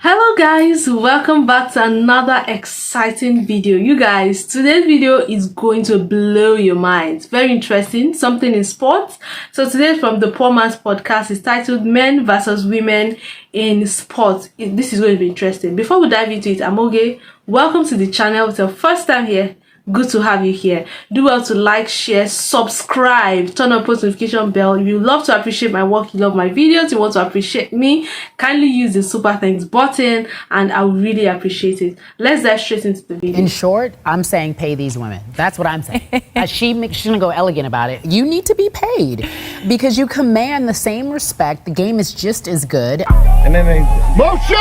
Hello guys, welcome back to another exciting video. You guys, today's video is going to blow your mind. Very interesting, something in sports. So today from the Poor Man's Podcast is titled Men versus Women in Sports. This is going to be interesting. Before we dive into it, I'm Oge. Welcome to the channel. It's your first time here. Good to have you here. Do well to like, share, subscribe, turn on post notification bell. If you love to appreciate my work, you love my videos, you want to appreciate me, kindly use the super thanks button and I would really appreciate it. Let's dive straight into the video. In short, I'm saying pay these women. That's what I'm saying. She's gonna go elegant about it. You need to be paid because you command the same respect. The game is just as good. And then they motion.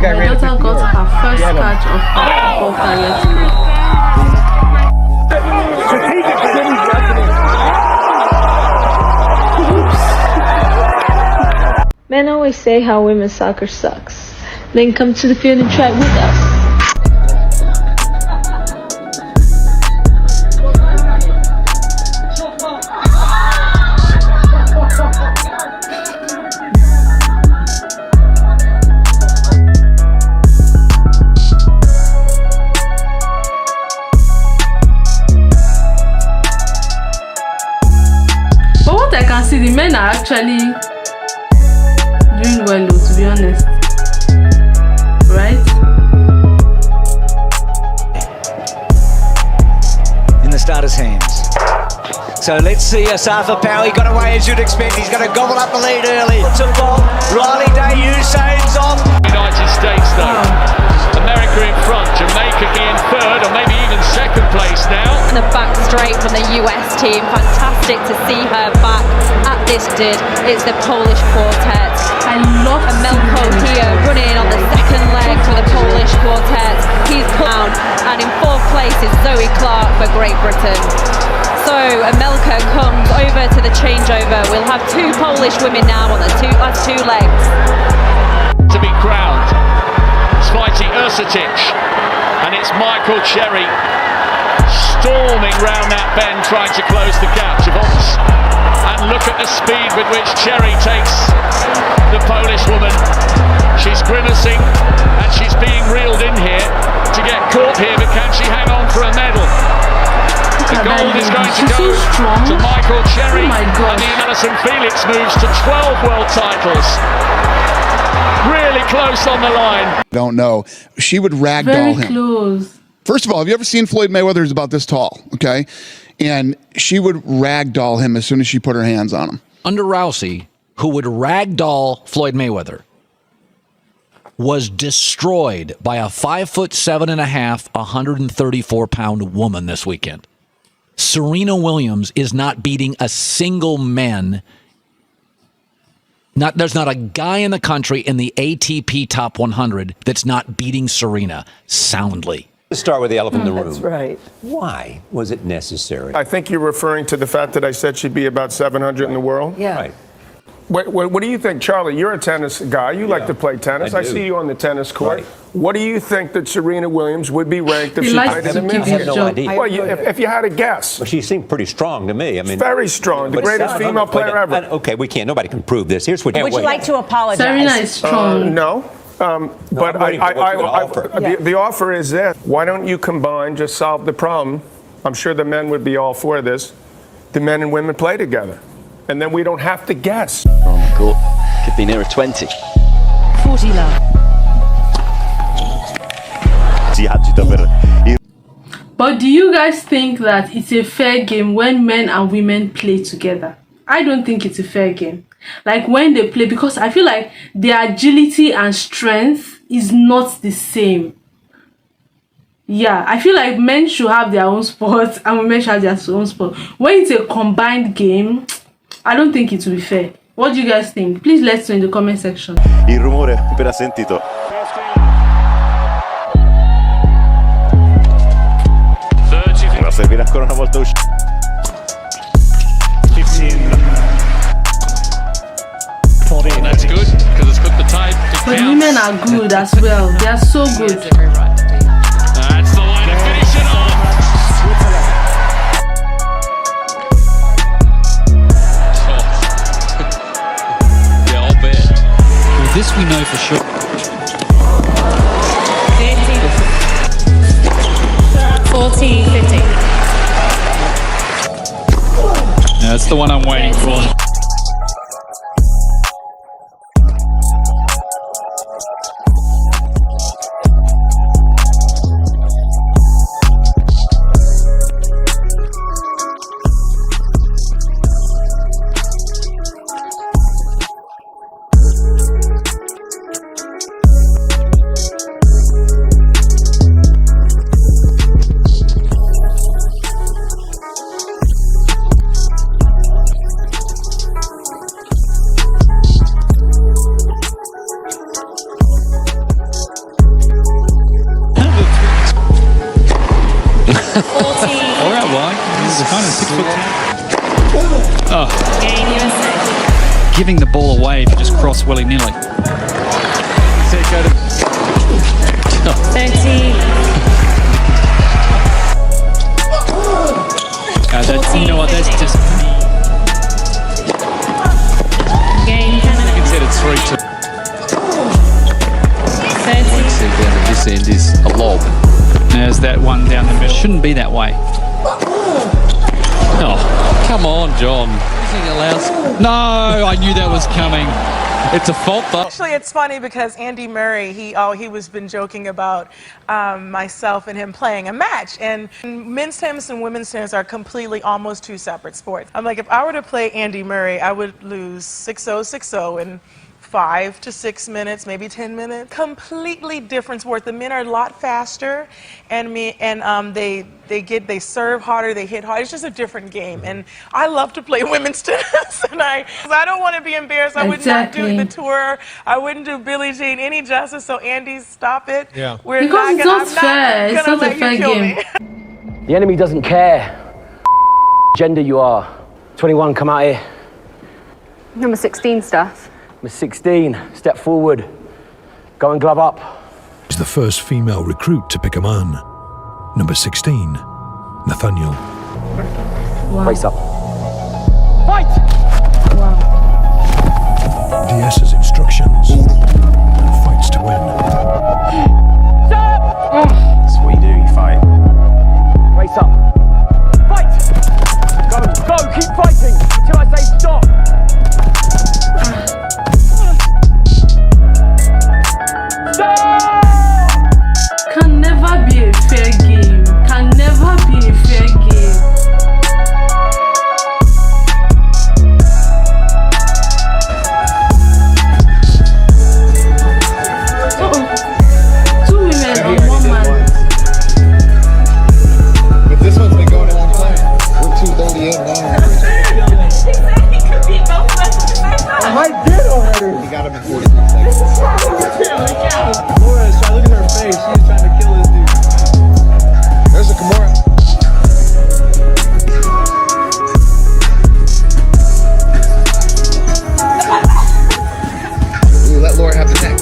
My daughter got her first catch of football yesterday. Men always say how women's soccer sucks. Then come to the field and try it with us. But what I can see, the men are actually doing well, to be honest, right? In the starter's hands. So let's see Asafa Power. He got away as you'd expect. He's going to gobble up the lead early. It's a ball. Riley Day Usain's off. United States though. America in front. Jamaica in third or maybe even second place now. And the back straight from the US team. Fantastic to see her back at this did. It's the Polish quartet. I love Melko here running on the second leg for the Polish quartet. He's put down, and in fourth place is Zoe Clark for Great Britain. So Melko comes over to the changeover. We'll have two Polish women now on the last two legs. To be crowned. Svite Ursutic. And it's Michael Cherry storming round that bend trying to close the gap. And look at the speed with which Cherry takes the Polish woman. She's grimacing and she's being reeled in here to get caught here, but can she hang on for a medal? The gold is going to go to Michael Cherry, and the Alison Felix moves to 12 world titles. Really close on the line. Don't know. She would ragdoll him. Close. First of all, have you ever seen Floyd Mayweather? He's about this tall, okay? And she would ragdoll him as soon as she put her hands on him. Under Rousey, who would ragdoll Floyd Mayweather, was destroyed by a 5'7.5", 134-pound woman this weekend. Serena Williams is not beating a single man. There's not a guy in the country in the ATP Top 100 that's not beating Serena soundly. Let's start with the elephant in the room. That's right. Why was it necessary? I think you're referring to the fact that I said she'd be about 700 in the world. Yeah. Right. What do you think, Charlie? You're a tennis guy. You like to play tennis. I do. see you on the tennis court. Right. What do you think that Serena Williams would be ranked if He she likes played in to the keep men's his game? no job. idea. Well, if you had a guess. Well, she seemed pretty strong to me. I mean, Very strong. The but greatest 700 female player ever. Okay, we can't. Nobody can prove this. Here's what. Would you like to apologize? Serena is strong. No. But I'm waiting for what you're gonna offer. the offer is this. Why don't you combine, just solve the problem? I'm sure the men would be all for this. The men and women play together. And then we don't have to guess. On the court, could be nearer 20. 40 love. But do you guys think that it's a fair game when men and women play together? I don't think it's a fair game. Like when they play, because I feel like their agility and strength is not the same. Yeah, I feel like men should have their own sport and women should have their own sport. When it's a combined game, I don't think it will be fair. What do you guys think? Please let us know in the comment section. Il rumore appena sentito. Ma servirà ancora una volta uscire. 15. That's good because it's put the tide to But bounce. women are good as well. They are so good. That's the way to finish it off. Oh. Yeah, I'll bet. Well, this we know for sure. That's the one I'm waiting for. All right, Wally. He's kind of 6 foot 10. Oh. Giving the ball away if you just cross willy-nilly. 30. You know what? That's just. Game Considered 3-2. 30. Down at this end is a lob. There's that one down the middle. Shouldn't be that way. Oh, come on, John. No, I knew that was coming. It's a fault, though. Actually, it's funny because Andy Murray, he was been joking about myself and him playing a match. And men's tennis and women's tennis are completely almost two separate sports. I'm like, if I were to play Andy Murray, I would lose 6-0, 6-0 in 5 to 6 minutes, maybe 10 minutes. Completely different sport. The men are a lot faster, and they serve harder, they hit harder. It's just a different game, and I love to play women's tennis. And I don't want to be embarrassed. I would not do the tour. I wouldn't do Billie Jean any justice. So Andy, stop it. Yeah. Because it's not fair. It's not a fair game. The enemy doesn't care gender you are. 21, come out here. Number 16 stuff. Number 16, step forward. Go and glove up. She's the first female recruit to pick a man. Number 16, Nathaniel. Wow. Face up. Fight! Wow. DS's instructions. Fights to win. That's what you do, you fight. Face up. Fight! Go, keep fighting until I say stop. Can never be a fair game. Can never be a fair game. Two women on one man. But this one's been going a long time. We're 2:30 in now. I did already. He got him in 43 seconds. Laura's trying to look at her face. She's trying to kill this dude. There's a Kimura. Ooh, let Laura have the neck.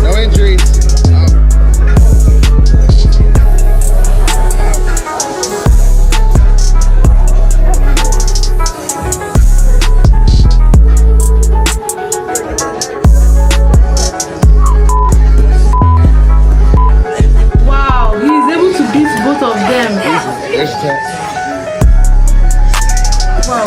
No injuries. Wow.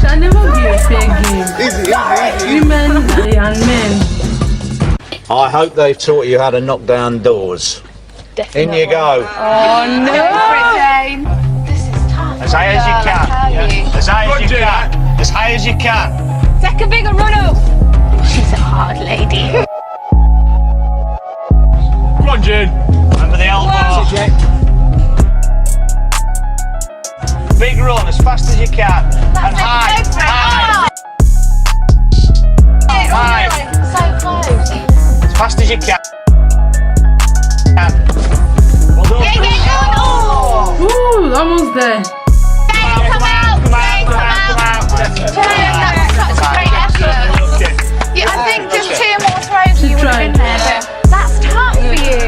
Can never be a fair game. Women and men. I hope they've taught you how to knock down doors. Definitely. In you go. Oh no! This is tough. As high as you can. As high as you can. As high as you can. Take a bigger run up. She's a hard lady. Come on, June. Remember the elbow. Big run as fast as you can. And high. High. High. So close. As fast as you can. Well done. Ooh, almost there. Come out. That's great effort. Yeah, I think just 2 more throws you would have been there, but that's tough for you.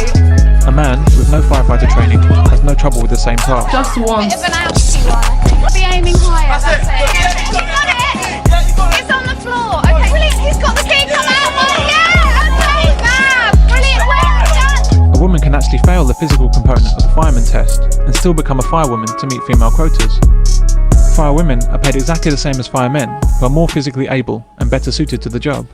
A man with no firefighter training has no trouble with the same task. Just once. Bit of an ouchie one, I think. Be aiming higher, that's it. You got it! It's on the floor. Okay, brilliant. He's got the key. Come out. Yeah, okay, fab. Brilliant. Well done. A woman can actually fail the physical component of the fireman test and still still become a firewoman to meet female quotas. Firewomen are paid exactly the same as firemen, who are more physically able and better suited to the job.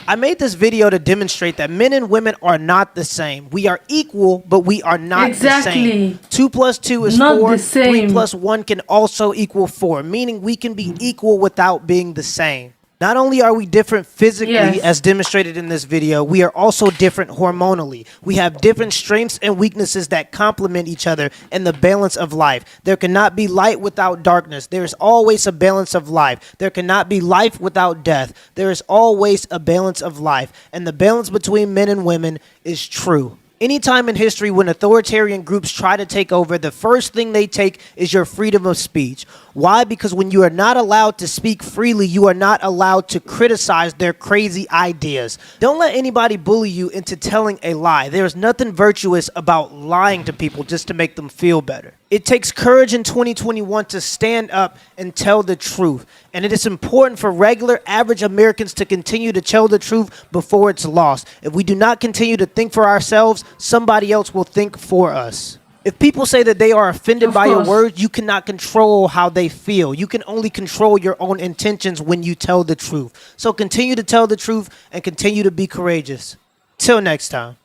I made this video to demonstrate that men and women are not the same. We are equal, but we are not the same. 2 plus 2 is Not 4. the same. 3 plus 1 can also equal 4, meaning we can be equal without being the same. Not only are we different physically, as demonstrated in this video, we are also different hormonally. We have different strengths and weaknesses that complement each other in the balance of life. There cannot be light without darkness. There is always a balance of life. There cannot be life without death. There is always a balance of life. And the balance between men and women is true. Anytime in history when authoritarian groups try to take over, the first thing they take is your freedom of speech. Why? Because when you are not allowed to speak freely, you are not allowed to criticize their crazy ideas. Don't let anybody bully you into telling a lie. There is nothing virtuous about lying to people just to make them feel better. It takes courage in 2021 to stand up and tell the truth. And it is important for regular, average Americans to continue to tell the truth before it's lost. If we do not continue to think for ourselves, somebody else will think for us. If people say that they are offended by your words, you cannot control how they feel. You can only control your own intentions when you tell the truth. So continue to tell the truth and continue to be courageous. Till next time.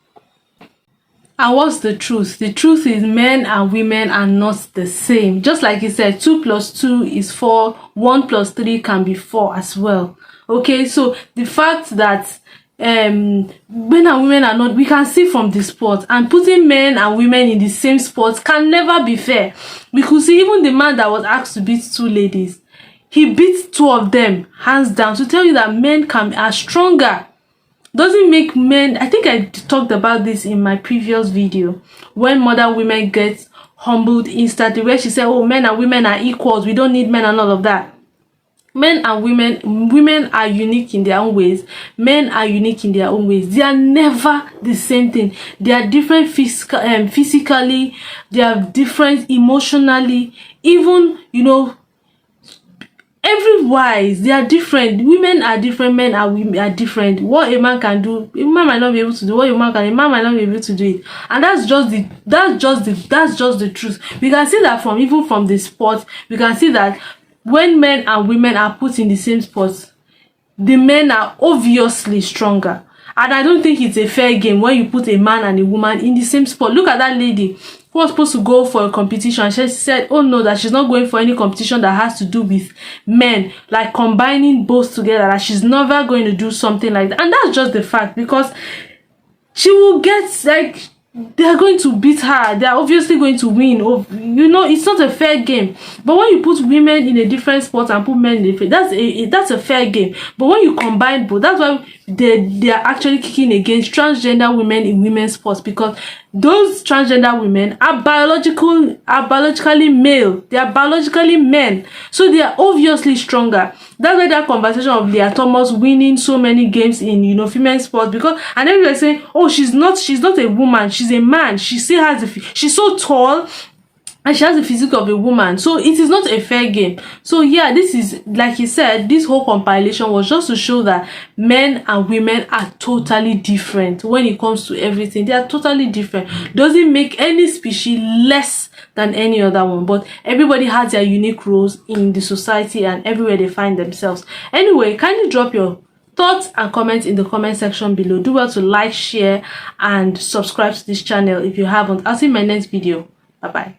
And what's the truth? The truth is men and women are not the same. Just like he said, 2 plus 2 is 4, 1 plus 3 can be 4 as well. Okay, so the fact that men and women are not, we can see from the sport, and putting men and women in the same sport can never be fair. We could see even the man that was asked to beat 2 ladies, he beat 2 of them hands down, to tell you that men are stronger. Doesn't make men, I think I talked about this in my previous video, when modern women get humbled instantly, where she said, oh, men and women are equals, we don't need men and all of that. Men and women are unique in their own ways. Men are unique in their own ways. They are never the same thing. They are different physically, they are different emotionally, even, you know, every-wise, they are different. Women are different, men are different. What a man can do, a man might not be able to do. What a man might not be able to do it. And that's just the truth. We can see that even from the sport, we can see that when men and women are put in the same sport, the men are obviously stronger. And I don't think it's a fair game when you put a man and a woman in the same sport. Look at that lady who was supposed to go for a competition. She said, oh no, that she's not going for any competition that has to do with men, like combining both together, that she's never going to do something like that. And that's just the fact, because she will get, like, they are going to beat her. They are obviously going to win. You know, it's not a fair game. But when you put women in a different sport and put men in a different, that's a fair game. But when you combine both, that's why they are actually kicking against transgender women in women's sports, because those transgender women are biologically male. They are biologically men, so they are obviously stronger. That's why that conversation of Leah Thomas winning so many games in, you know, female sports, because, and then they're saying, oh, she's not a woman, she's a man. She still has she's so tall, and she has the physique of a woman, so it is not a fair game. So yeah, this is, like he said, this whole compilation was just to show that men and women are totally different when it comes to everything. They are totally different. Doesn't make any species less than any other one, but everybody has their unique roles in the society and everywhere they find themselves. Anyway, kindly drop your thoughts and comments in the comment section below. Do well to like, share, and subscribe to this channel if you haven't. I'll see you in my next video. Bye bye.